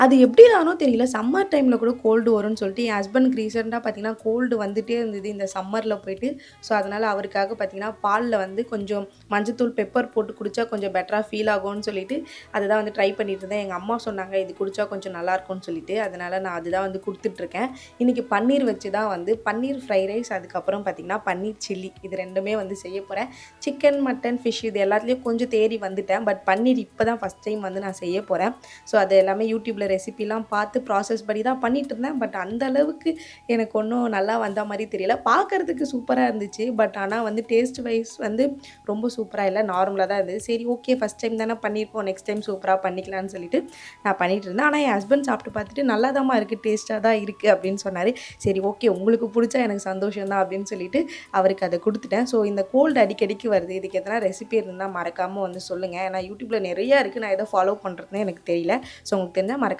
அது எப்படிதானோ தெரியல. சம்மர் டைம்ல கூட கோல்டு வரும்ன்னு சொல்லிட்டு, என் ஹஸ்பண்டுக்கு ரீசென்ட்டா பார்த்தீங்கன்னா, கோல்டு வந்துட்டே இருந்தது இந்த சம்மர்ல போயிட்டு. ஸோ, அதனால அவருக்காக பார்த்தீங்கன்னா, பால்ல வந்து கொஞ்சம் மஞ்சத்தூள், பெப்பர் போட்டு குடிச்சா கொஞ்சம் பெட்டரா ஃபீல் ஆகும்னு சொல்லிட்டு, அதுதான் வந்து ட்ரை பண்ணிட்டு இருந்தேன். எங்க அம்மா சொன்னாங்க, "இது குடிச்சா கொஞ்சம் நல்லாயிருக்கும்னு" சொல்லிட்டு. அதனால நான் அதுதான் வந்து குடுத்துட்டுருக்கேன். இன்னைக்கு பன்னீர் வச்சு தான் வந்து பன்னீர் ஃப்ரை ரைஸ், அதுக்கப்புறம் பார்த்தீங்கன்னா, பன்னீர் சில்லி இது 2மே வந்து செய்ய போறேன். சிக்கன், மட்டன், ஃபிஷ் இது எல்லாத்துலயும் கொஞ்சம் தேறி வந்துட்டேன். பட் பன்னீர் இப்ப தான் ஃபர்ஸ்ட் டைம் வந்து நான் செய்ய போறேன். ஸோ அது எல்லாமே யூடியூப்ல ரெசிபிலாம் பார்த்து ப்ராசஸ் படி தான் பண்ணிட்டு இருந்தேன். பட் அந்த அளவுக்கு எனக்கு ஒன்னும் நல்லா வந்த மாரி தெரியல. பார்க்கறதுக்கு சூப்பரா இருந்துச்சு. பட் ஆனா வந்து டேஸ்ட் வைஸ் வந்து ரொம்ப சூப்பரா இல்ல. நார்மலா தான் இருந்தது. சரி ஓகே ஃபர்ஸ்ட் டைம் தானே பண்ணியிருக்கோம். நெக்ஸ்ட் டைம் சூப்பரா பண்ணிக்கலாம்னு சொல்லிட்டு நான் பண்ணிட்டு இருந்தேன். ஆனா என் ஹஸ்பண்ட் சாப்பிட்டு பார்த்துட்டு நல்லாதாம்மா இருக்கு. டேஸ்ட்டா தான் இருக்கு அப்படின்னு சொன்னாரு. சரி ஓகே உங்களுக்கு புடிச்சா எனக்கு சந்தோஷம் தான் அப்படின்னு சொல்லிட்டு அவருக்கு அத குடுத்துட்டேன். ஸோ இந்த கோல்டு அடிக்கடிக்கு வருது. இதுக்கு எதனா ரெசிபி இருந்தா மறக்காம வந்து சொல்லுங்க. ஏன்னா யூடியூப்ல நெறைய இருக்கு. நான் எத ஃபாலோ பண்றதுன்னே எனக்கு தெரியல. ஸோ உங்களுக்கு தெரிஞ்சா மறக்காம